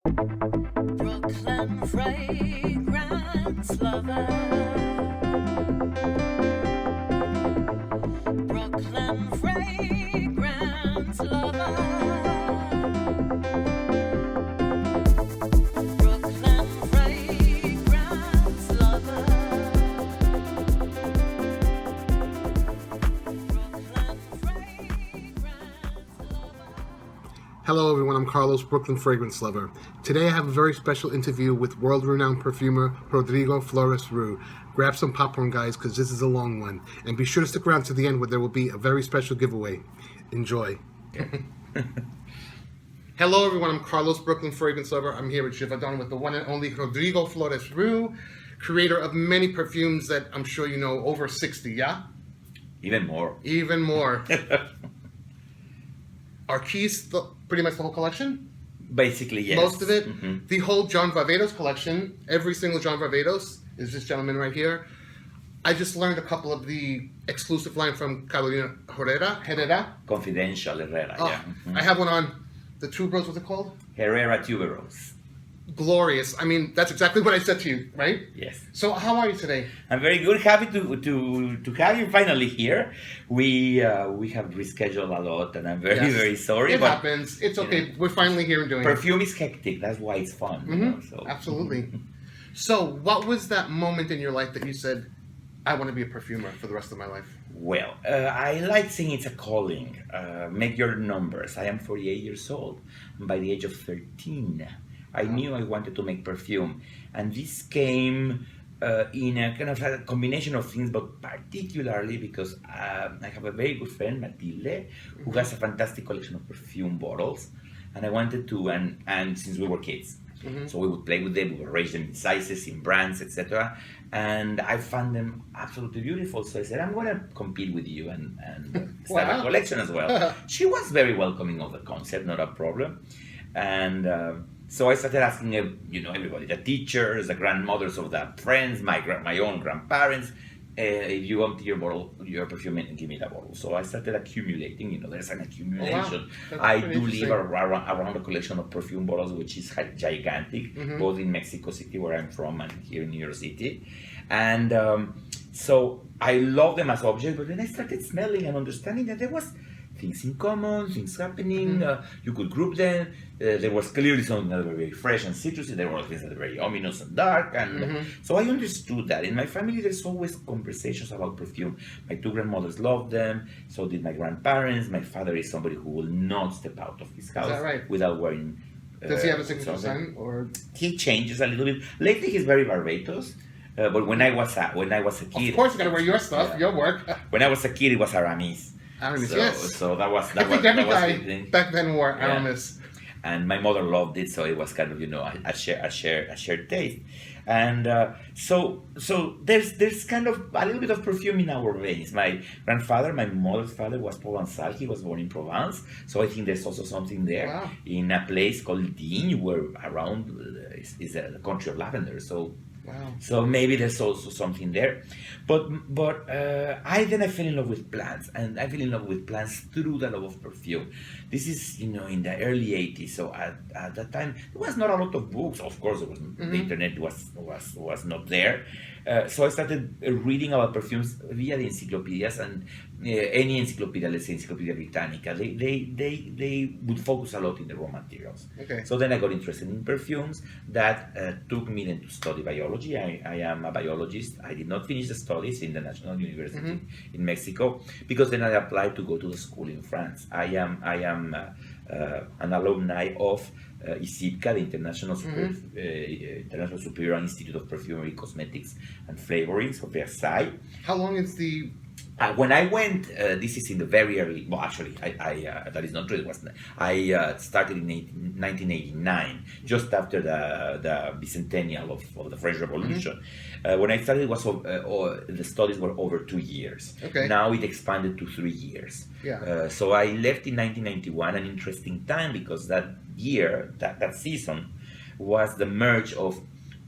Brooklyn fragrance lover. Brooklyn fragrance lover. Brooklyn fragrance lover. Brooklyn fragrance lover. Hello everyone, I'm Carlos, Brooklyn Fragrance Lover. Today I have a very special interview with world-renowned perfumer Rodrigo Flores-Roux. Grab some popcorn, guys, because this is a long one. And be sure to stick around to the end where there will be a very special giveaway. Enjoy. Hello everyone, I'm Carlos, Brooklyn Fragrance Lover. I'm here with Givaudan with the one and only Rodrigo Flores-Roux, creator of many perfumes that I'm sure you know, over 60, yeah? Even more. Even more. Are keys pretty much the whole collection? Basically, yes. Most of it. Mhm. The whole John Varvatos collection, every single John Varvatos is this gentleman right here. I just learned a couple of the exclusive line from Carolina Herrera. Confidential Herrera, Oh, yeah. Mhm. I have one on the tuberose, what's it called? Herrera tuberose. Glorious. I mean, that's exactly what I said to you, right? Yes. So how are you today? I'm very good. Happy to have you finally here. We have rescheduled a lot, and I'm very Yes. very sorry. It but happens. It's you okay. know, We're finally here and doing it. perfume is hectic. That's why it's fun. You know, so. Absolutely. So what was that moment in your life that you said, I want to be a perfumer for the rest of my life? Well, I like saying it's a calling. Make your numbers. I am 48 years old. By the age of 13, I knew I wanted to make perfume. And this came in a kind of a combination of things, but particularly because I have a very good friend, Matilde, who has a fantastic collection of perfume bottles. And I wanted to, and since we were kids, so we would play with them, we would arrange them in sizes, in brands, etc. And I found them absolutely beautiful. So I said, I'm going to compete with you and start Wow. a collection as well. She was very welcoming of the concept, not a problem. And so I started asking, everybody, the teachers, the grandmothers of the friends, my own grandparents, if you want your perfume, give me the bottle. So I started accumulating. There's an accumulation. That's I pretty do interesting. live around a collection of perfume bottles, which is gigantic, both in Mexico City, where I'm from, and here in New York City. And so I love them as objects, but then I started smelling and understanding that there was things in common, things happening. You could group them. There was clearly something that were very fresh and citrusy. There were things that were very ominous and dark. And so I understood that. In my family, there's always conversations about perfume. My two grandmothers loved them. So did my grandparents. My father is somebody who will not step out of his house right? without wearing. Does he have a signature something. scent or? He changes a little bit. Lately, he's very Barbados. But when I was a kid, Of course, you gotta wear your stuff, Yeah. your work. when I was a kid, it was Aramis. Aramis, So, yes. so that was I that was think every that was guy the thing. back then wore Yeah. Aramis. And my mother loved it, so it was kind of a shared taste. And so there's kind of a little bit of perfume in our veins. My grandfather, my mother's father, was Provençal. He was born in Provence, so I think there's also something there. Wow. In a place called Digne, where around is the country of lavender. So. Wow. So maybe there's also something there, but I fell in love with plants, and I fell in love with plants through the love of perfume. This is in the early '80s, so at that time there was not a lot of books. Of course, there was the internet was not there, so I started reading about perfumes via the encyclopedias and any encyclopedia, let's say Encyclopedia Britannica. They would focus a lot in the raw materials. Okay. So then I got interested in perfumes. That took me then to study biology. I am a biologist. I did not finish the studies in the National University in Mexico because then I applied to go to the school in France. I am an alumni of ISIPCA, the International Superior Institute of Perfumery, Cosmetics and Flavorings of Versailles. How long is the? When I went, this is in the very early. Well, actually, I that is not true. It was I started in 1989, just after the bicentennial of the French Revolution. When I started, it was the studies were over 2 years. Okay. Now it expanded to 3 years. Yeah. So I left in 1991, an interesting time because that year, that season, was the merge of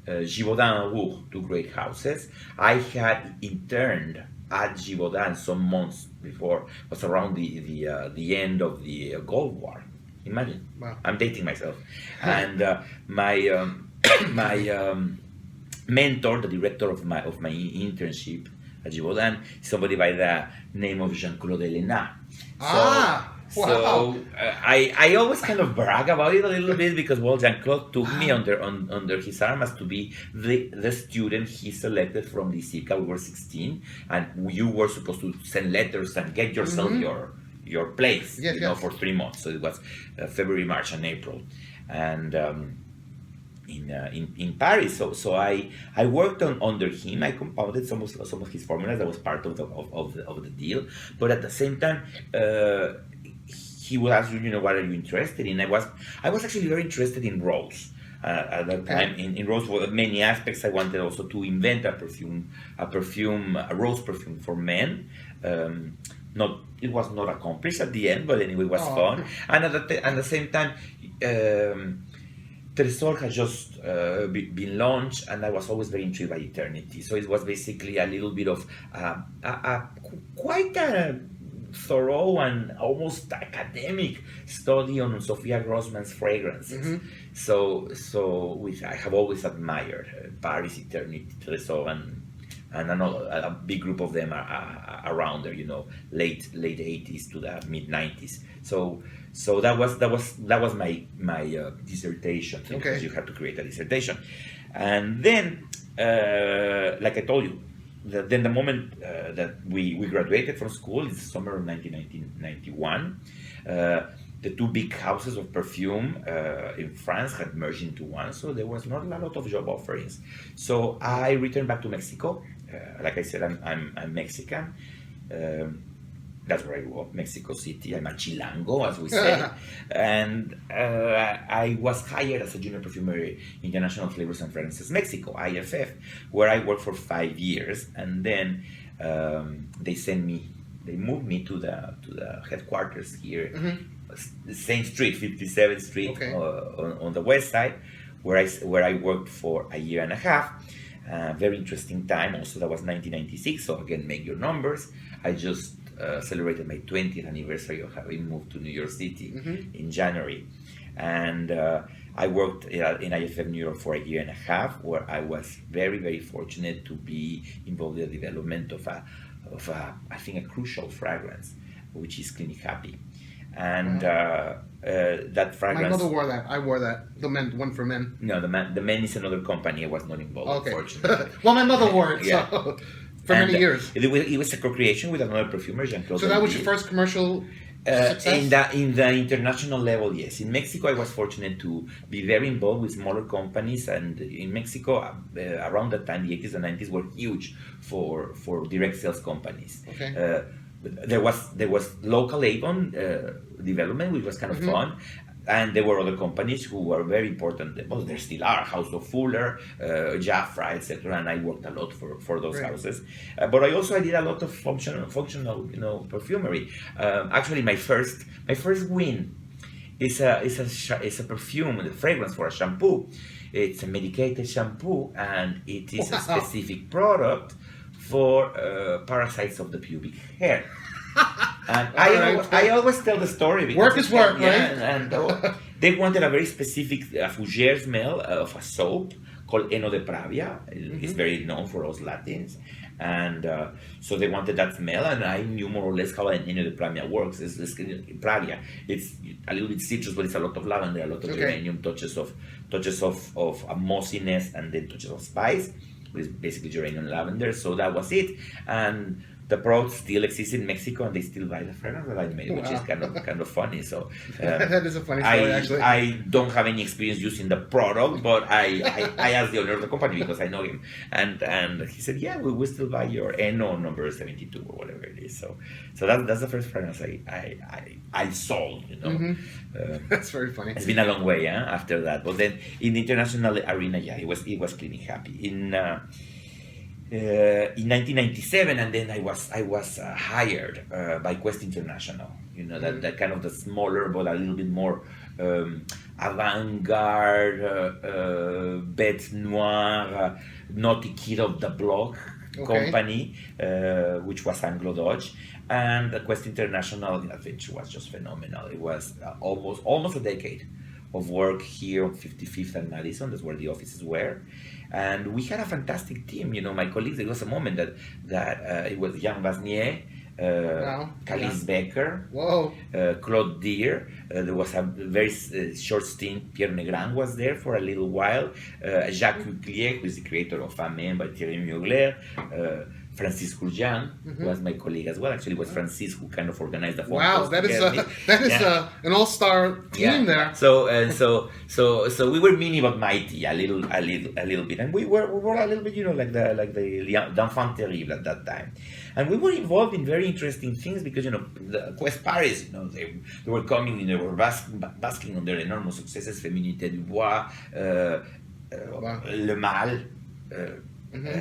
Givaudan and Roux, two great houses. I had interned at Givaudan some months before. It was around the end of the Gulf War. Imagine. Wow. I'm dating myself. And my my mentor, the director of my internship at Givaudan, somebody by the name of Jean-Claude Elena. Wow. So I always kind of brag about it a little bit because Jean-Claude took me under his arm as to be the student he selected from the CICA. We were 16, and you were supposed to send letters and get yourself your place, Yes, yes. for 3 months. So it was February, March, and April, and in Paris. So I worked under him. I compounded some of his formulas. That was part of the deal. But at the same time, he would ask you, what are you interested in? I was actually very interested in rose. At that time, in rose, for many aspects, I wanted also to invent a rose perfume for men. It was not accomplished at the end, but anyway, it was fun. And at the same time, Tresor had just been launched, and I was always very intrigued by eternity. So it was basically a little bit of quite a thorough and almost academic study on Sofia Grossman's fragrances. So I have always admired Paris, Eternity, Tresor, and another, a big group of them are around there, late 80s to the mid 90s. So that was my dissertation, because you had to create a dissertation. And then, like I told you, then the moment that we graduated from school, it's summer of 1991, the two big houses of perfume in France had merged into one, so there was not a lot of job offerings. So I returned back to Mexico. Like I said, I'm Mexican. That's where I grew up, Mexico City. I'm a chilango, as we say. And I was hired as a junior perfumer in International Flavors and Fragrances Mexico, IFF, where I worked for 5 years. And then they moved me to the headquarters here, the same street, 57th Street, on the west side, where I worked for a year and a half. Very interesting time. Also, that was 1996. So again, make your numbers. I just celebrated my 20th anniversary of having moved to New York City in January, and I worked in IFF New York for a year and a half, where I was very, very fortunate to be involved in the development of I think a crucial fragrance, which is Clinic Happy. And that fragrance. My mother wore that. I wore that. The men, one for men. No, the men is another company. I was not involved, unfortunately. Well, my mother wore it, Yeah. so for many years. It was a co-creation with another perfumer, Jean-Claude. So that was your first commercial success? In the international level, yes. In Mexico, I was fortunate to be very involved with smaller companies, and in Mexico, around that time, the 80s and 90s were huge for direct sales companies. There was local Avon development, which was kind of fun, and there were other companies who were very important. Well, there still are, House of Fuller, Jafra, etc. And I worked a lot for those houses. But I did a lot of functional, perfumery. Actually, my first win is a perfume, a fragrance for a shampoo. It's a medicated shampoo, and it is a specific product for parasites of the pubic hair. And I always tell the story because work is work, right? And they wanted a very specific fougere smell of a soap called Heno de Pravia. It's very known for us Latins, and so they wanted that smell, and I knew more or less how an Heno de Pravia works. It's Pravia. It's a little bit citrus, but it's a lot of lavender, a lot of geranium, touches of mossiness, and then touches of spice. It's basically geranium lavender. So that was it, and the product still exists in Mexico, and they still buy the fragrance that I made, which is kind of funny. So that is a funny story, actually. I don't have any experience using the product, but I asked the owner of the company because I know him, and he said, "Yeah, we will still buy your Eno number 72 or whatever it is." So that's the first fragrance I sold. That's very funny. It's been a long way after that, but then in the international arena, it was Clinic Happy in 1997, and then I was hired by Quest International. That kind of the smaller but a little bit more avant-garde, bête noire, naughty kid of the block company, which was Anglo-Dutch, and the Quest International Adventure was just phenomenal. It was almost a decade of work here on 55th and Madison. That's where the offices were, and we had a fantastic team. My colleagues. There was a moment that it was Jan Vasnier, Wow. Calice Becker, Whoa. Claude Deer. There was a very short stint. Pierre Negrin was there for a little while. Jacques Huclier, who is the creator of Amen by Thierry Mugler. Francis Courjan was my colleague as well. Actually, it was Francis who kind of organized the phone Wow, calls that to is get me. Yeah. an all-star team there. So we were mini but mighty a little bit, and we were a little bit, like the d'enfant terrible at that time, and we were involved in very interesting things because the Quest Paris, they were coming, they were basking on their enormous successes, Féminité du Bois, Wow. Le Mal.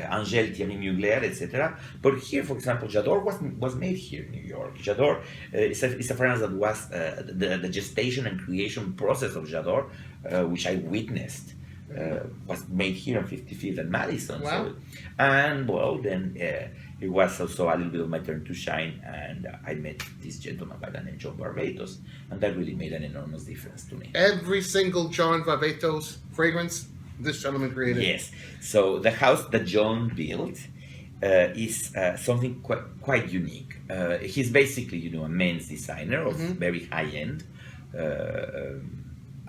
Angèle, Thierry Mugler, etc. But here, for example, J'adore was made here in New York. J'adore is a fragrance that was the gestation and creation process of J'adore, which I witnessed, was made here on 55th and Madison. Wow. And then it was also a little bit of my turn to shine, and I met this gentleman by the name John Barbatos, and that really made an enormous difference to me. Every single John Barbatos fragrance, this gentleman created. Yes. So the house that John built is something quite unique. He's basically, a men's designer of very high-end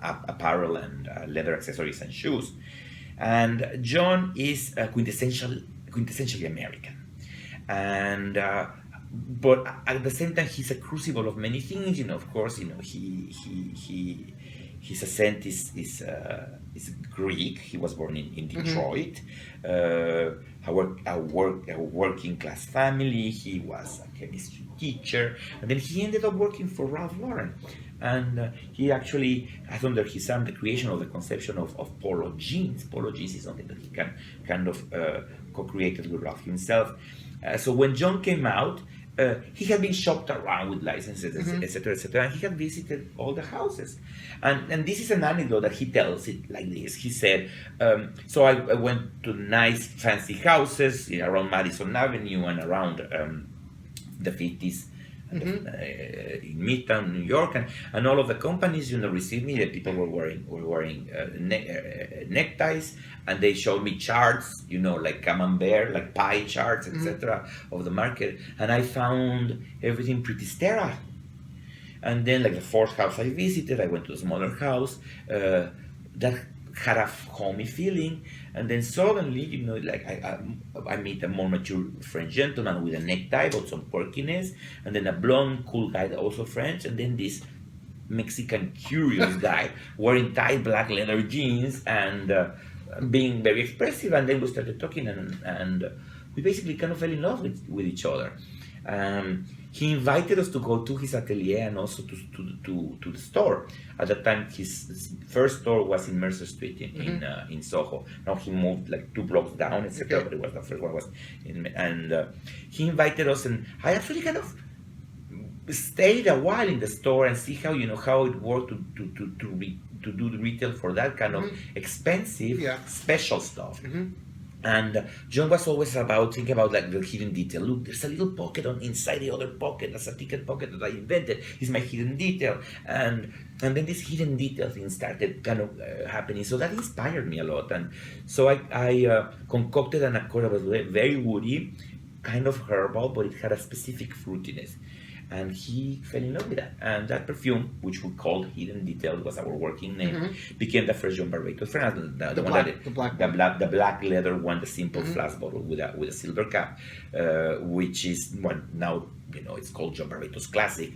apparel and leather accessories and shoes. And John is quintessentially American. And but at the same time, he's a crucible of many things. Of course, his ascent is Greek. He was born in Detroit, a working class family. He was a chemistry teacher, and then he ended up working for Ralph Lauren. And he actually had under his arm the creation of the conception of polo jeans. Polo jeans is something that he kind of co-created with Ralph himself. So when John came out, he had been shopped around with licenses, etc., etc., and he had visited all the houses. And this is an anecdote that he tells it like this. He said, so I went to nice, fancy houses around Madison Avenue and around the 50s in Midtown, New York, and all of the companies, received me. The people were wearing neckties, and they showed me charts, like camembert, like pie charts, etc., of the market, and I found everything pretty sterile. And then, like the fourth house I visited, I went to a smaller house that had a homey feeling, and then suddenly, like I meet a more mature French gentleman with a necktie but some quirkiness, and then a blonde, cool guy, also French, and then this Mexican curious guy wearing tight black leather jeans and being very expressive, and then we started talking, and we basically kind of fell in love with each other. He invited us to go to his atelier and also to the store. At that time, his first store was in Mercer Street in Soho. Now he moved like 2 blocks down, etc. But it was the first one was and he invited us, and I actually kind of stayed a while in the store and see how how it worked to do the retail for that kind of expensive special stuff. And John was always thinking about like the hidden detail. Look, there's a little pocket inside the other pocket. That's a ticket pocket that I invented. It's my hidden detail. And then this hidden detail thing started kind of happening. So that inspired me a lot. And so I concocted an accord that was very woody, kind of herbal, but it had a specific fruitiness. And he fell in love with that. And that perfume, which we called Hidden Detail, was our working name, became the first John Barbatos fragrance. The black leather one, the simple flask bottle with a silver cap, which is now it's called John Barbatos Classic.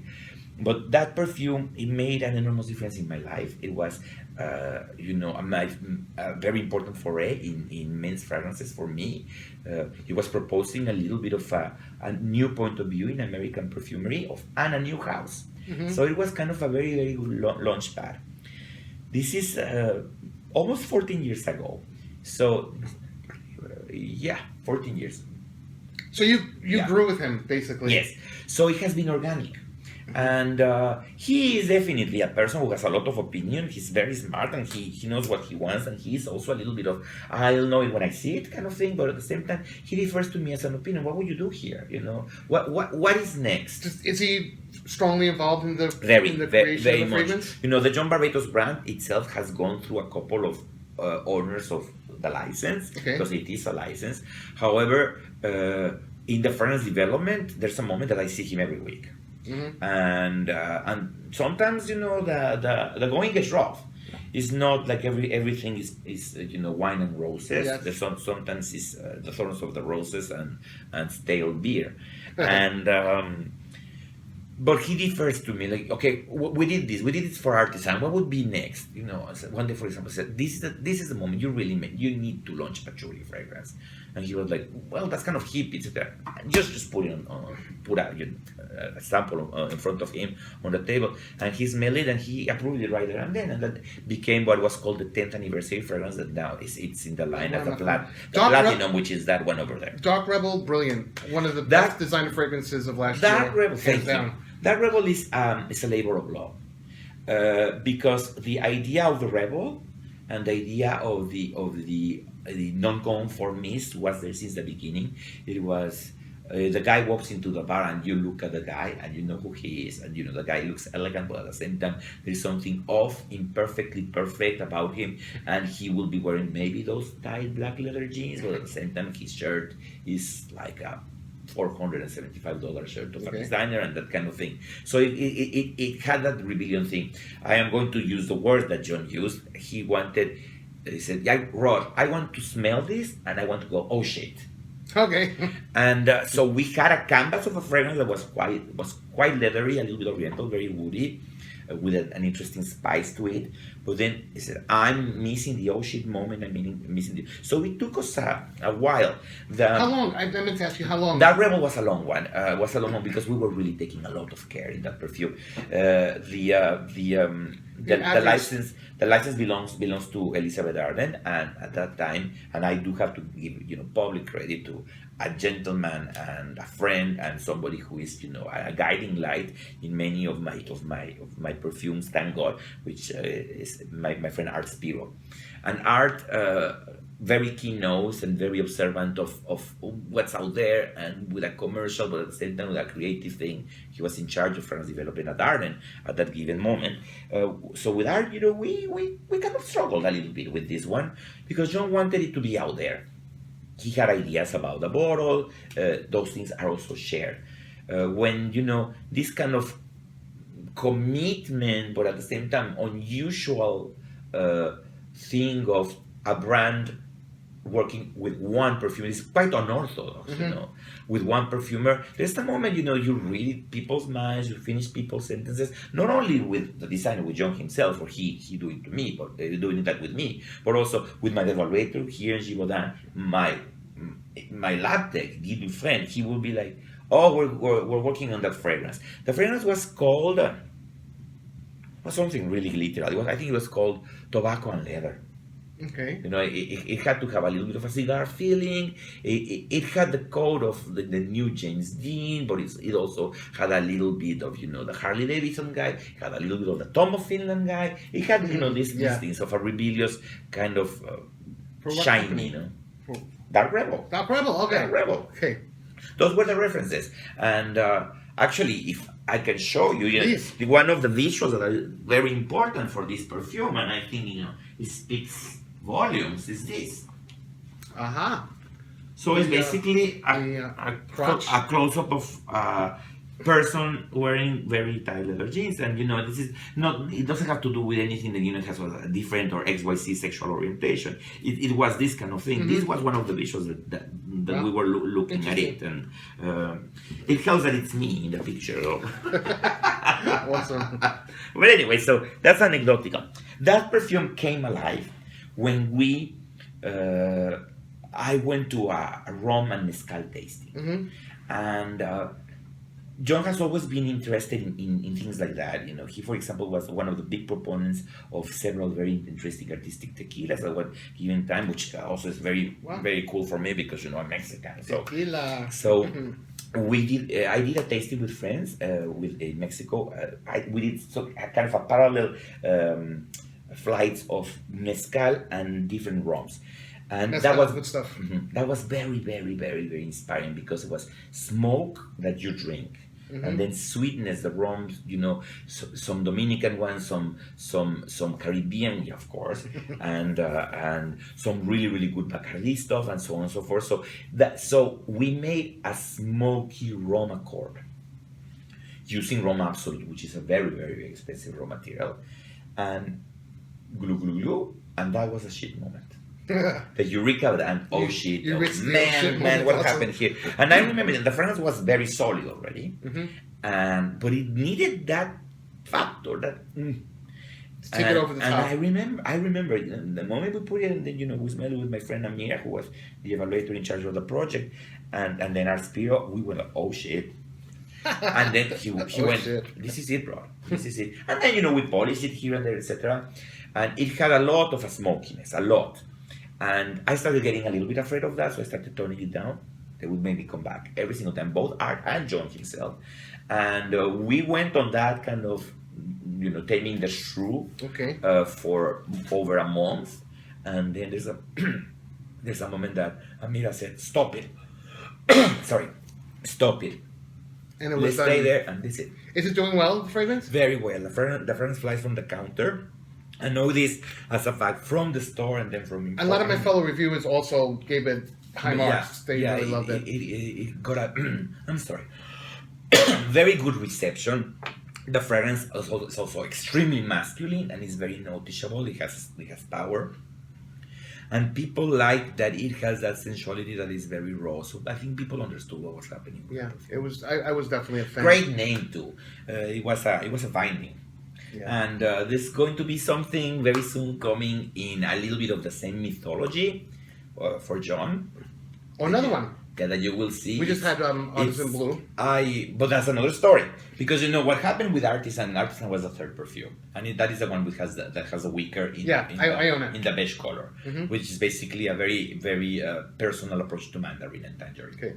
But that perfume, it made an enormous difference in my life. It was, a very important foray in men's fragrances for me. It was proposing a little bit of a new point of view in American perfumery and a new house. So it was kind of a very, very good launch pad. This is almost 14 years ago. So, 14 years. So you grew with him, basically. Yes. So it has been organic. And he is definitely a person who has a lot of opinion. He's very smart and he knows what he wants, and he's also a little bit of I'll know it when I see it kind of thing. But at the same time, he refers to me as an opinion. What would you do here? What is next? Is he strongly involved in the Very, in the very, creation very of the much. fragrance? The John Barbatos brand itself has gone through a couple of owners of the license, Okay. because it is a license. However, in the fragrance development, there's a moment that I see him every week, and sometimes the going gets rough. It's not like everything is wine and roses. Yes. There's sometimes is the thorns of the roses and stale beer, and. But he defers to me like, okay, we did this for artisan. What would be next? One day, for example, said, this is the moment you need to launch patchouli fragrance, and he was like, well, that's kind of hip. It's there. Just put it put a sample in front of him on the table, and he smelled it, and he approved it right there and then, and that became what was called the 10th anniversary fragrance. That now it's in the line as the platinum, which is that one over there. Dark Rebel, brilliant. One of the best designer fragrances of last year. Dark Rebel, hands thank you. down. That Rebel is a labor of love, because the idea of the rebel and the idea of the non-conformist was there since the beginning. It was the guy walks into the bar and you look at the guy and you know who he is, and the guy looks elegant, but at the same time there's something off, imperfectly perfect about him, and he will be wearing maybe those tight black leather jeans, but at the same time his shirt is like a $475 shirt of a designer and that kind of thing. So it had that rebellion thing. I am going to use the word that John used. He said, yeah, Rod, I want to smell this and I want to go, oh shit. Okay. And so we had a canvas of a fragrance that was quite leathery, a little bit oriental, very woody, with an interesting spice to it. But then he said, I'm missing the oh shit moment. So it took us a while. How long? I meant to ask you how long. That Rebel was a long one. Because we were really taking a lot of care in that perfume. The license belongs to Elizabeth Arden, and at that time, and I do have to give public credit to a gentleman and a friend and somebody who is a guiding light in many of my perfumes, thank God, which is my friend Art Spiro. And Art very keen nose and very observant of what's out there, and with a commercial but at the same time with a creative thing. He was in charge of fragrance development at Arden at that given moment. So with Art, we kind of struggled a little bit with this one because John wanted it to be out there. He had ideas about the bottle. Those things are also shared. When this kind of commitment but at the same time unusual thing of a brand working with one perfumer is quite unorthodox, with one perfumer. There's the moment, you read people's minds, you finish people's sentences, not only with the designer, with John himself, or he doing to me, but doing that with me, but also with my evaluator here in Givaudan, my lab tech, Guy Dufresne. He will be like, oh, we're working on that fragrance. The fragrance was called, was something really literal. I think it was called Tobacco and Leather. Okay. It had to have a little bit of a cigar feeling. It had the code of the new James Dean, but it also had a little bit of the Harley Davidson guy. It had a little bit of the Tom of Finland guy. It had these things of a rebellious kind of shiny, Dark Rebel. Dark Rebel. Okay. Dark Rebel. Okay. Those were the references, and actually, if I can show you, one of the visuals that are very important for this perfume, and I think it speaks volumes, is this. So it's basically a close-up of a person wearing very tight leather jeans, and this is not. It doesn't have to do with anything that has a different or XYZ sexual orientation. It was this kind of thing. This was one of the visuals that we were looking at it, and it helps that it's me in the picture. Awesome. But anyway, so that's anecdotal. That perfume came alive when I went to a rum and mezcal tasting, and John has always been interested in things like that. He, for example, was one of the big proponents of several very interesting artistic tequilas at one given time, which also is very, very cool for me because I'm Mexican. So, Tequila. so we did. I did a tasting with friends with in Mexico. We did a kind of a parallel flights of mezcal and different rums, and That's that was good stuff. that was very, very, very, very inspiring because it was smoke that you drink. And then sweetness, the rums, some Dominican ones, some Caribbean, yeah, of course, and some really, really good Bacardi stuff, and so on and so forth. So we made a smoky rum accord using rum absolute, which is a very, very, very expensive raw material, and glue, glue, glue, and that was a shit moment. The eureka and shit, you reached the man, shit moment what also. happened here? And I remember that the fragrance was very solid already, but it needed that factor, Take it over the and top. I remember the moment we put it, and then we smelled it with my friend Amir, who was the evaluator in charge of the project, and then our Spiro, we were like, oh shit. And then he went, shit. this is it, bro. This is it. And then we polished it here and there, etc. And it had a lot of a smokiness, a lot. And I started getting a little bit afraid of that, so I started toning it down. They would make me come back every single time, both Art and John himself. And we went on that kind of, taming the shrew for over a month. And then there's a moment that Amira said, stop it. Sorry, stop it. And it Let's was stay there, and this is it. Is it doing well, the fragrance? Very well. The fragrance flies from the counter. I know this as a fact from the store and then from A lot of my fellow reviewers also gave it high marks. They really loved it. It got a, I'm sorry, very good reception. The fragrance is also extremely masculine and is very noticeable. It has power. And people like that it has that sensuality that is very raw. So I think people understood what was happening. Yeah, it was. I was definitely a fan. Great name too. It was a finding. Yeah. And there's going to be something very soon coming in a little bit of the same mythology for John. Or another one. That you will see. We just had Artisan Blue. But that's another story because what happened with Artisan. Artisan was the third perfume, and that is the one that has a wicker I own it. in the beige color, which is basically a very, very personal approach to mandarin and tangerine. Okay.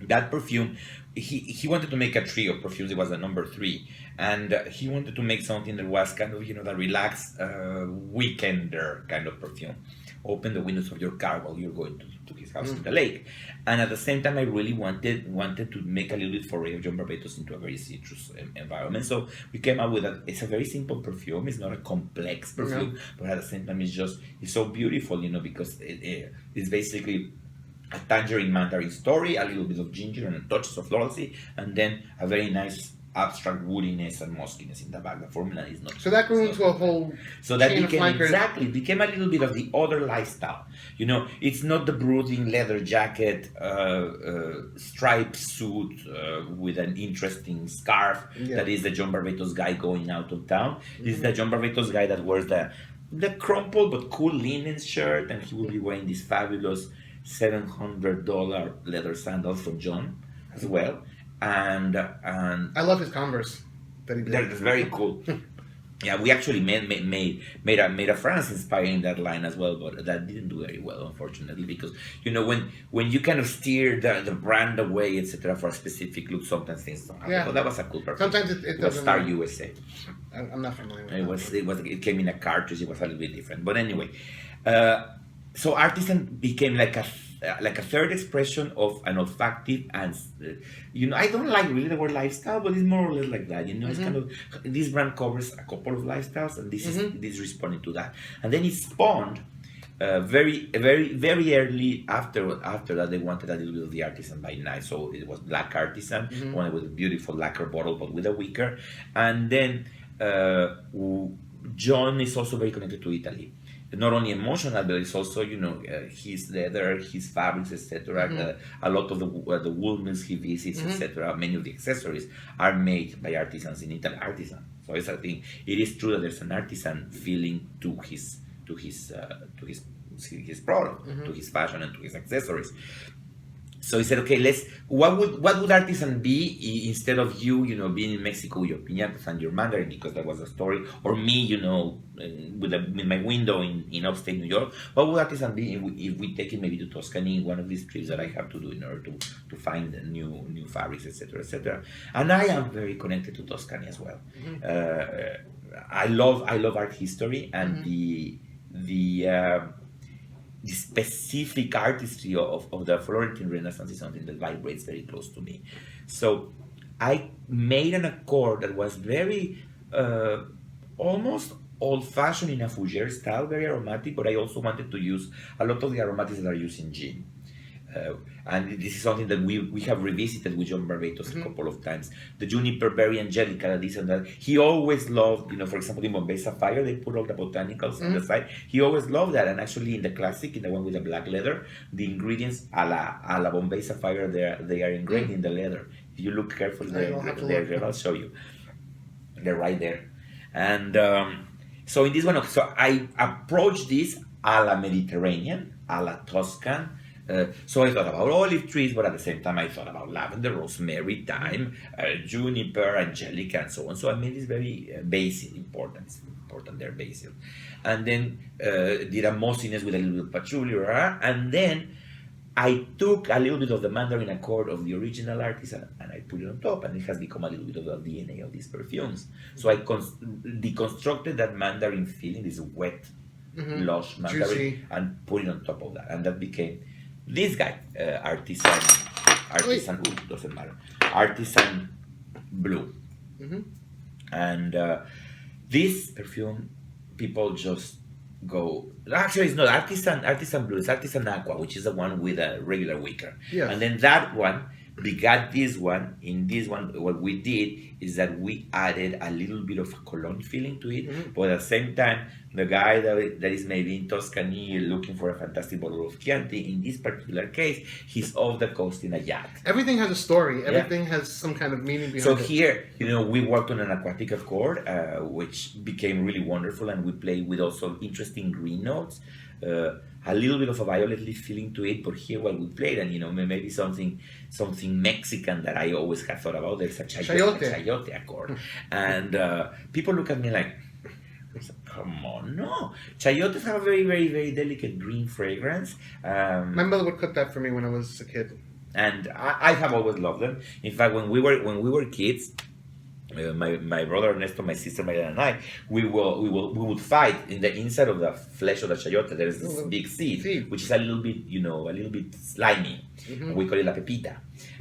That perfume, he wanted to make a trio of perfumes. It was the number 3, and he wanted to make something that was kind of the relaxed weekender kind of perfume. Open the windows of your car while you're going to his house in the lake, and at the same time, I really wanted to make a little bit foray of John Barbatos into a very citrus environment. So we came up with it's a very simple perfume. It's not a complex perfume, but at the same time, it's so beautiful, because it's basically a tangerine mandarin story, a little bit of ginger and touches of florality, and then a very nice abstract woodiness and muskiness in the back. The formula is not. So that grew into a whole. So that chain of flankers. it became a little bit of the other lifestyle. It's not the brooding leather jacket, striped suit with an interesting scarf that is the John Barbatos guy going out of town. This is the John Barbatos guy that wears the crumpled but cool linen shirt, and he will be wearing these fabulous $700 leather sandals from John as well. And I love his Converse that he did. that's very cool. Yeah, we actually made a France inspiring that line as well, but that didn't do very well, unfortunately, because when you kind of steer the brand away, etc., for a specific look, sometimes things don't happen. Yeah. But that was a cool perfume. Sometimes it was doesn't. Star USA. I'm not familiar with It came in a cartridge. It was a little bit different, but anyway. So Artisan became like a third expression of an olfactive and I don't like really the word lifestyle, but it's more or less like that. It's kind of this brand covers a couple of lifestyles, and this is responding to that. And then it spawned very, very, very early after that. They wanted a little bit of the Artisan by night, so it was black Artisan, one with a beautiful lacquer bottle, but with a wicker. And then John is also very connected to Italy. Not only emotional, but it's also his leather, his fabrics, etc. A lot of the wool mills he visits, etc. Many of the accessories are made by artisans in Italy. So it's a thing. It is true that there's an artisan feeling to his product, to his fashion, and to his accessories. So he said, okay, what would artisan be instead of being in Mexico with your piñatas and your Mandarin, because that was the story, or me, with my window in upstate New York. What would artisan be if we take it maybe to Tuscany, one of these trips that I have to do in order to find new fabrics, etc., etc. And I am very connected to Tuscany as well. I love art history, and the specific artistry of the Florentine Renaissance is something that vibrates very close to me. So I made an accord that was very almost old-fashioned in a fougere style, very aromatic, but I also wanted to use a lot of the aromatics that are used in gin. And this is something that we have revisited with John Barbatos a couple of times. The juniper, berry, angelica, this and that. He always loved, for example, in Bombay Sapphire, they put all the botanicals on the side. He always loved that. And actually, in the classic, in the one with the black leather, the ingredients a la Bombay Sapphire, they are engraved in the leather. If you look carefully, I'll show you. They're right there. And so in this one, so I approached this a la Mediterranean, a la Tuscan. So I thought about olive trees, but at the same time I thought about lavender, rosemary, thyme, juniper, angelica, and so on. So I made this very basil, important there, basil. And then did a mossiness with a little bit of patchouli, and then I took a little bit of the Mandarin accord of the original artisan and I put it on top, and it has become a little bit of the DNA of these perfumes. So I deconstructed that Mandarin feeling, this wet, lush Mandarin, juicy, and put it on top of that, and that became this guy, artisan doesn't matter, artisan blue. And this perfume, people just go, actually it's not artisan blue, it's artisan aqua, which is the one with a regular wicker. Yes. And then that one begat this one. In this one, what we did is that we added a little bit of a cologne feeling to it, but at the same time, the guy that is maybe in Tuscany looking for a fantastic bottle of Chianti, in this particular case, he's off the coast in a yacht. Everything has a story. Everything has some kind of meaning behind it. So here, we worked on an aquatic accord, which became really wonderful, and we played with also interesting green notes. A little bit of a violet leaf feeling to it, but here what we played, and maybe something Mexican that I always have thought about. There's a chayote accord, and people look at me like, come on, no. Chayotes have a very, very, very delicate green fragrance. My mother would cook that for me when I was a kid, and I have always loved them. In fact, when we were kids. My brother Ernesto, my sister Maria, and I, we would fight in the inside of the flesh of the chayote. There is this big seed, which is a little bit slimy. We call it la pepita,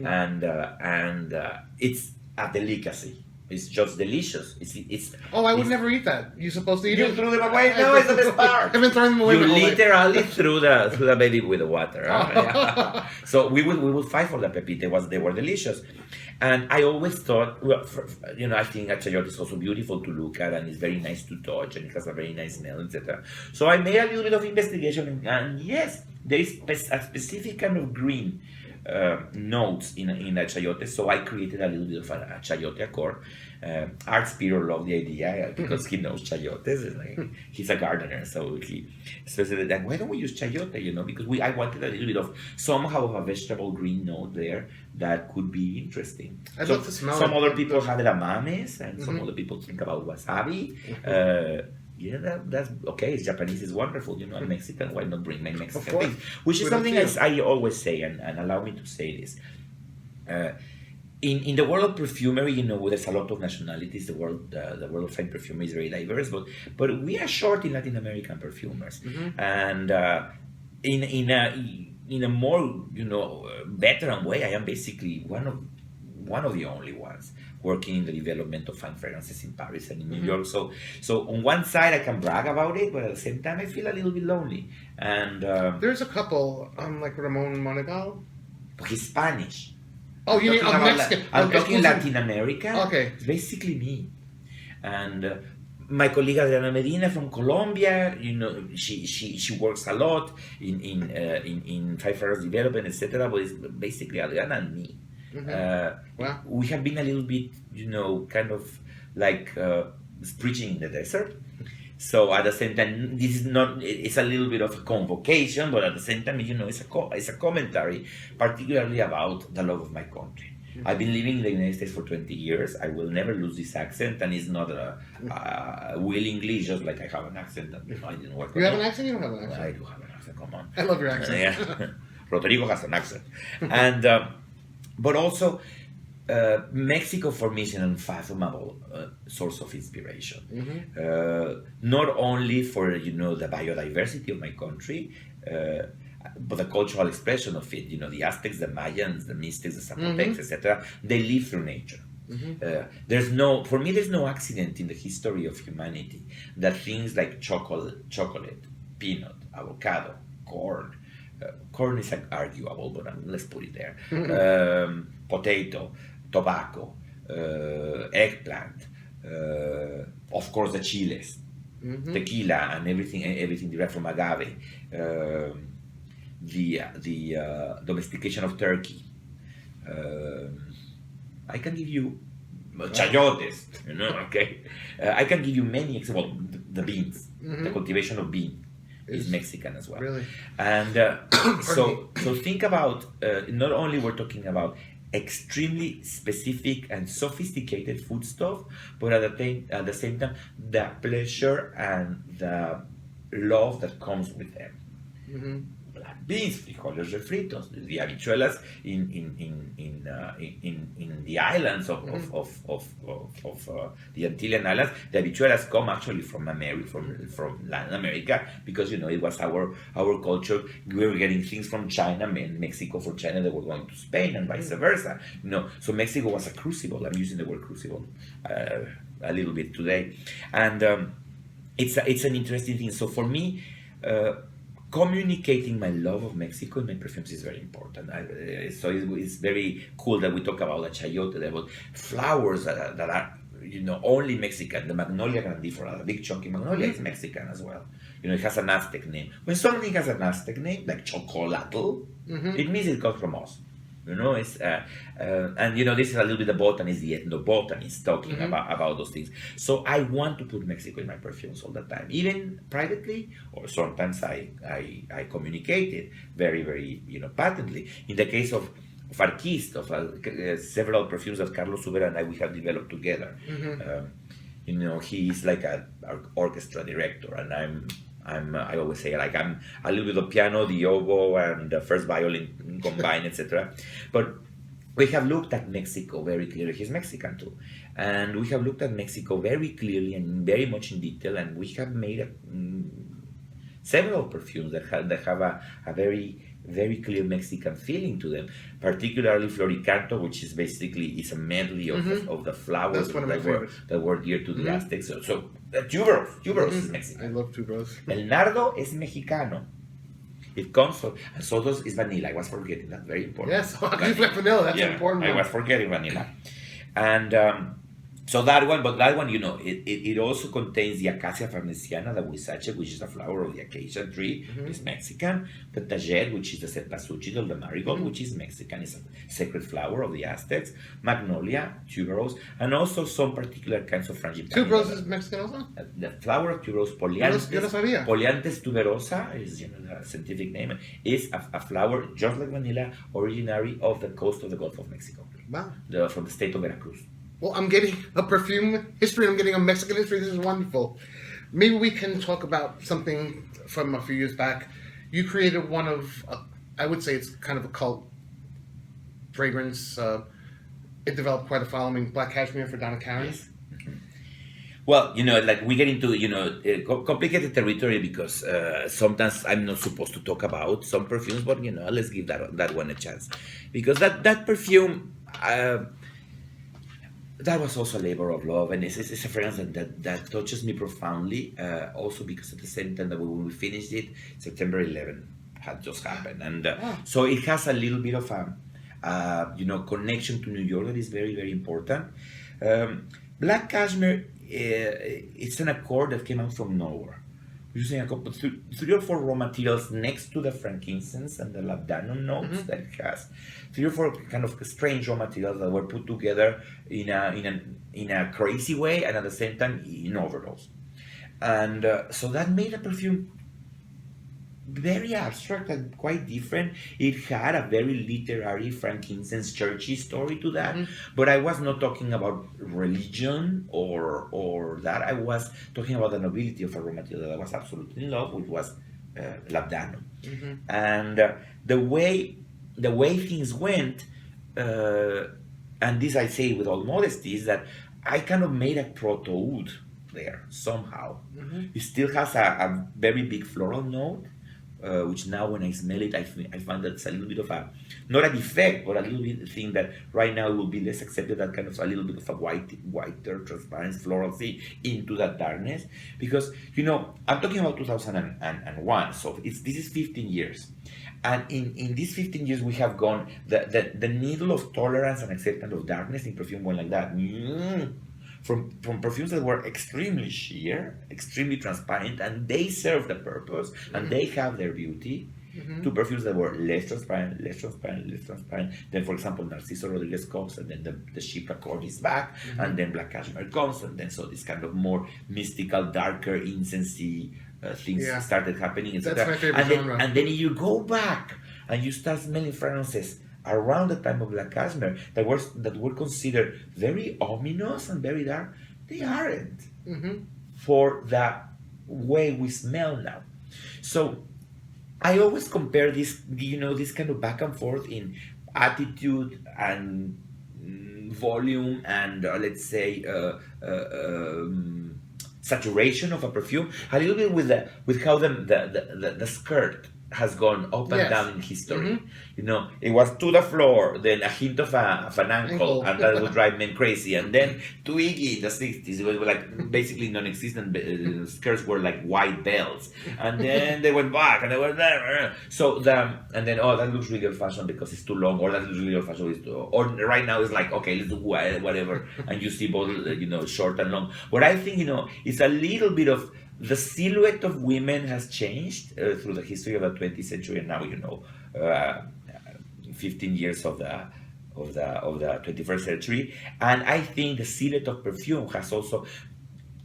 and it's a delicacy. It's just delicious. It's I would never eat that. You're supposed to eat it. You threw them away. No, it's the best part. I've been throwing them away. You literally threw the baby with the water. Yeah. So we would fight for the pepita. They were delicious. And I always thought, I think a chayote is also beautiful to look at, and it's very nice to touch, and it has a very nice smell, etc. So I made a little bit of investigation, and yes, there is a specific kind of green notes in a chayote. So I created a little bit of a chayote accord. Art Spiro loved the idea because he knows chayotes. He's a gardener, so he said that why don't we use chayote? Because I wanted a little bit of somehow of a vegetable green note there that could be interesting. I'd love to smell some other people have edamames, and some other people think about wasabi. That's okay. It's Japanese is wonderful. I'm Mexican. Why not bring my Mexican things? Which is something I always say, and allow me to say this. In the world of perfumery, there's a lot of nationalities. The world of fine perfumery is very diverse, but we are short in Latin American perfumers, and in a more veteran way, I am basically one of the only ones working in the development of fine fragrances in Paris and in New York. So on one side I can brag about it, but at the same time I feel a little bit lonely. And there's a couple, like Ramon Monegal. He's Spanish. Oh, you mean Mexican? I'm talking Latin America. Okay. It's basically me. And my colleague Adriana Medina from Colombia, she works a lot in fine fragrance development, etc. But it's basically Adriana and me. Wow. We have been a little bit, kind of like preaching in the desert. So at the same time, this is not. It's a little bit of a convocation, but at the same time, it's a commentary, particularly about the love of my country. I've been living in the United States for 20 years. I will never lose this accent, and it's not willingly, just like I have an accent that I didn't work You on have it. an accent? You don't have an accent. I do have an accent. Come on. I love your accent. Yeah. Rodrigo has an accent, and but also Mexico for me is an unfathomable source of inspiration. Not only for the biodiversity of my country, but the cultural expression of it. The Aztecs, the Mayans, the Mystics, the Zapotecs, etc. They live through nature. There's no accident in the history of humanity that things like chocolate, peanut, avocado, corn. Corn is arguable, but let's put it there. Potato, tobacco, eggplant, of course the chiles, tequila, and everything derived from agave. The domestication of turkey. I can give you chayotes, okay. I can give you many examples. The beans, the cultivation of bean is Mexican as well. Really? And so think about, not only we're talking about extremely specific and sophisticated food stuff, but at the same time, the pleasure and the love that comes with them. Black beans, frijoles refritos, the habichuelas in the islands of the Antillean Islands. The habichuelas come actually from from Latin America, because it was our culture. We were getting things from China, Mexico for China, they were going to Spain, and vice versa. So Mexico was a crucible. I'm using the word crucible a little bit today, and it's an interesting thing. So for me, communicating my love of Mexico in my perfumes is very important. So it's very cool that we talk about the chayote, about flowers that are only Mexican. The Magnolia grandiflora, the big chunky magnolia, is Mexican as well. It has an Aztec name. When something has an Aztec name, like chocolatl, it means it comes from us. It's and this is a little bit the botanist, the ethnobotanist talking about those things. So I want to put Mexico in my perfumes all the time, even privately, or sometimes I communicate it very, very patently. In the case of Arquist, of several perfumes that Carlos Subera and we have developed together. He is like an orchestra director, and I always say, like, I'm a little bit of piano, the oboe, and the first violin combined, etc. But we have looked at Mexico very clearly. He's Mexican too, and we have looked at Mexico very clearly and very much in detail, and we have made several perfumes that have a very, very clear Mexican feeling to them, particularly Floricanto, which is basically a medley of the flowers that were dear to the Aztecs. So tuberose is Mexican. I love tuberose. El nardo is Mexicano. It comes from, and so is vanilla. I was forgetting that, very important. Yes, vanilla, that's an important one. I was forgetting vanilla. And so that one, it also contains the Acacia farnesiana, the huizache, which is the flower of the acacia tree, is Mexican. The tajet, which is the cempasúchil, the marigold, which is Mexican, is a sacred flower of the Aztecs. Magnolia, tuberose, and also some particular kinds of frangipani. Tuberose is Mexican also? The flower of tuberose, Yo no sabía. Polianthes tuberosa is the scientific name, is a flower just like vanilla, originary of the coast of the Gulf of Mexico. Wow. From the state of Veracruz. Well, I'm getting a perfume history, I'm getting a Mexican history. This is wonderful. Maybe we can talk about something from a few years back. You created one of, I would say it's kind of a cult fragrance. It developed quite a following, Black Cashmere for Donna Karan. Yes. Well, like we get into, complicated territory, because sometimes I'm not supposed to talk about some perfumes, but, let's give that one a chance. Because that perfume, that was also a labor of love, and it's a fragrance that touches me profoundly, also because at the same time that when we finished it, September 11 had just happened. And so it has a little bit of a, connection to New York that is very, very important. Black Cashmere, it's an accord that came out from nowhere. Using three or four raw materials next to the frankincense and the labdanum notes that it has. 3 or 4 kind of strange raw materials that were put together in a crazy way, and at the same time in overdose. And so that made a perfume very abstract and quite different. It had a very literary, frankincense, churchy story to that. But I was not talking about religion or that. I was talking about the nobility of a raw material that I was absolutely in love with, was labdanum. And the way things went, and this I say with all modesty, is that I kind of made a proto-oud there somehow. It still has a very big floral note, which now when I smell it, I find that it's a little bit of a, not a defect, but a little bit thing that right now it will be less accepted, that kind of a little bit of a whiter, transparent florality into that darkness. Because, I'm talking about 2001, so this is 15 years. And in these 15 years, we have gone, the needle of tolerance and acceptance of darkness in perfume went like that. From perfumes that were extremely sheer, extremely transparent, and they serve the purpose, and they have their beauty, to perfumes that were less transparent. Then, for example, Narciso Rodriguez comes, and then the Ship Accord is back, and then Black Cashmere comes, and then so this kind of more mystical, darker, incensey things started happening. That's my favorite genre. And then you go back, and you start smelling fragrances around the time of Black Cashmere that were considered very ominous and very dark. They aren't for the way we smell now. So I always compare this, this kind of back and forth in attitude and volume and let's say saturation of a perfume a little bit with how the skirt has gone up and down in history. It was to the floor, then a hint of an ankle, and that would drive men crazy. And then to Iggy in the 60s, it was like basically non-existent. Skirts were like white belts, and then they went back and they were there. So and then that looks really old-fashioned because it's too long, or that looks really old-fashioned, or right now it's like, okay, let's do whatever, and you see both short and long. But I think it's a little bit of the silhouette of women has changed through the history of the 20th century, and now 15 years of the 21st century. And I think the silhouette of perfume has also,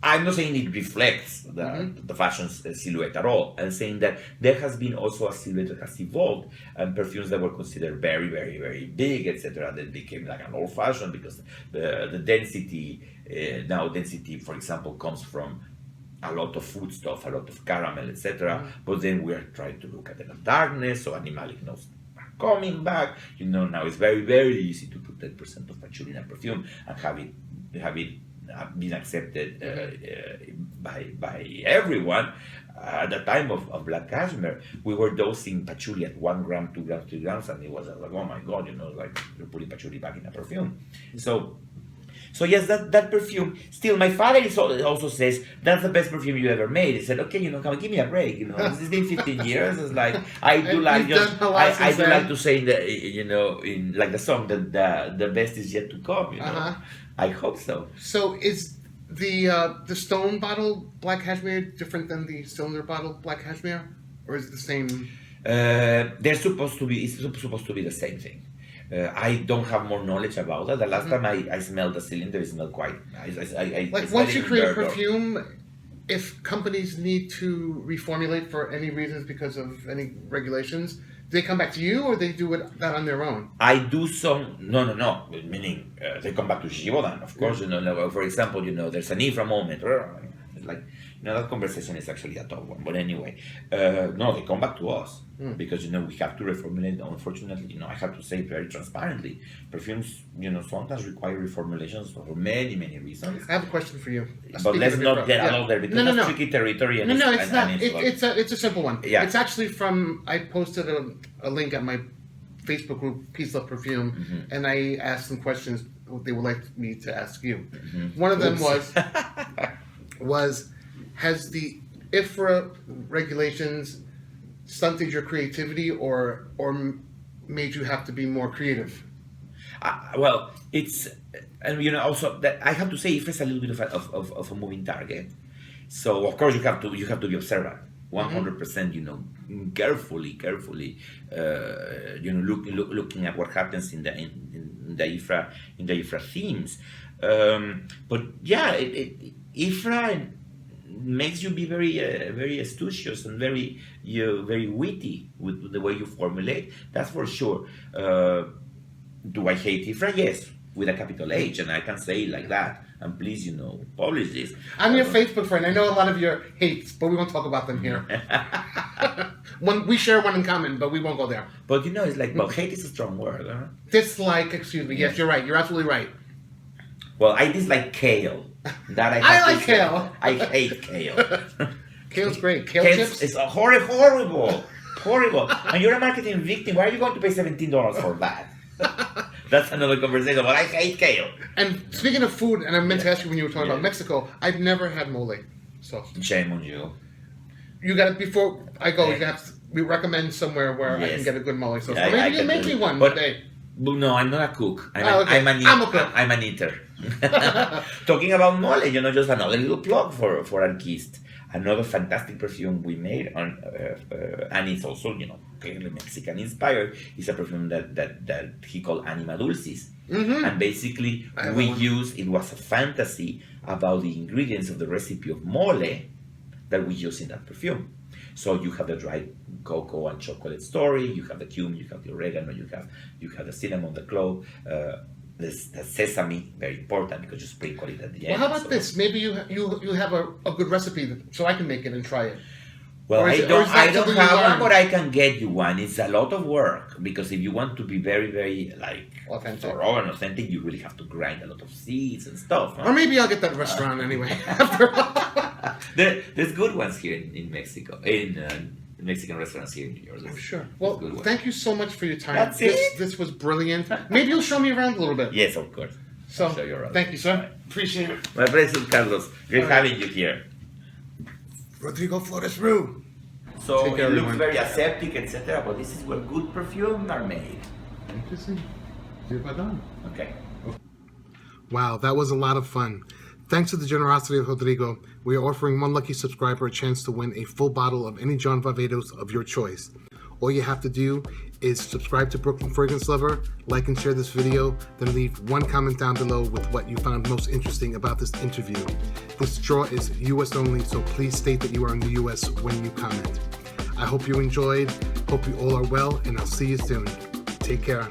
I'm not saying it reflects the fashion silhouette at all. I'm saying that there has been also a silhouette that has evolved, and perfumes that were considered very, very, very big, etc., that became like an old-fashioned because the density, now density, for example, comes from a lot of food stuff, a lot of caramel, etc. But then we are trying to look at the darkness, so animalic notes are coming back. Now it's very, very easy to put 10% of patchouli in a perfume and have it been accepted by everyone. At the time of Black Cashmere, we were dosing patchouli at 1 gram, 2 grams, 3 grams, and it was like, oh my God, like you're putting patchouli back in a perfume. So yes, that perfume. Still, my father also says that's the best perfume you ever made. He said, okay, come on, give me a break. It's been 15 years. It's like I do like to say that in like the song that the best is yet to come. I hope so. So is the stone bottle Black Cashmere different than the cylinder bottle Black Cashmere, or is it the same? It's supposed to be the same thing. I don't have more knowledge about that. The last time I smelled the cylinder, it smelled quite nice. Like once you create a perfume, if companies need to reformulate for any reasons because of any regulations, do they come back to you or they do that on their own? I do some, no, meaning they come back to Givaudan, of course. For example, there's an Ifra moment. It's like, that conversation is actually a tough one. But anyway, no, they come back to us because, we have to reformulate. Unfortunately, I have to say very transparently, perfumes, sometimes require reformulations for many, many reasons. I have a question for you. But let's not get out there because that's tricky territory. And it's not. It's a simple one. Yeah. It's actually I posted a link at my Facebook group, Peace Love Perfume, and I asked some questions they would like me to ask you. One of them was has the IFRA regulations stunted your creativity or made you have to be more creative? Well, it's, and also that I have to say IFRA is a little bit of a moving target. So of course you have to be observant, 100%. Carefully, looking at what happens in the IFRA themes. But yeah, IFRA makes you be very astucious and very witty with the way you formulate. That's for sure. Do I hate Ifra? Yes, with a capital H, and I can say it like that. And please, publish this. I'm your Facebook friend. I know a lot of your hates, but we won't talk about them here. We share one in common, but we won't go there. But it's like, well, hate is a strong word, huh? Dislike, excuse me. Yes, you're right. You're absolutely right. Well, I dislike kale. That I like kale. I hate kale. Kale's great. Kale chips? It's horrible. Horrible. And you're a marketing victim. Why are you going to pay $17 for that? That's another conversation, but I hate kale. And speaking of food, and I meant to ask you when you were talking about Mexico, I've never had mole sauce. Shame on you. You got it before I go. We recommend somewhere where I can get a good mole sauce. Yeah, Maybe you make me one day. Well, no, I'm not a cook. I'm a cook. I'm an eater. Talking about mole, just another little plug for Arquist. Another fantastic perfume we made on, and it's also, clearly Mexican inspired. It's a perfume that he called Anima Dulcis. Mm-hmm. And basically, it was a fantasy about the ingredients of the recipe of mole that we use in that perfume. So you have the dried cocoa and chocolate story, you have the cumin, you have the oregano, you have the cinnamon, the clove, the sesame, very important because you sprinkle it at the end. Well, how about this? Maybe you have a good recipe so I can make it and try it. Well, I don't have one, but I can get you one. It's a lot of work because if you want to be very, very authentic, thorough and authentic, you really have to grind a lot of seeds and stuff. Huh? Or maybe I'll get that restaurant anyway. There's good ones here in Mexico, in Mexican restaurants here in New York. Oh, sure. Well, thank you so much for your time. That's it. This was brilliant. Maybe you'll show me around a little bit. Yes, of course. So, I'll show you around. Thank you, sir. Appreciate it. My pleasure, Carlos. Great having you here. Rodrigo Flores-Roux. So it looks very aseptic, etc. But this is where good perfumes are made. Interesting. See if I done. Okay. Wow, that was a lot of fun. Thanks to the generosity of Rodrigo, we are offering one lucky subscriber a chance to win a full bottle of any John Varvatos of your choice. All you have to do is subscribe to Brooklyn Fragrance Lover, like and share this video, then leave one comment down below with what you found most interesting about this interview. This draw is US only, so please state that you are in the US when you comment. I hope you enjoyed, hope you all are well, and I'll see you soon. Take care.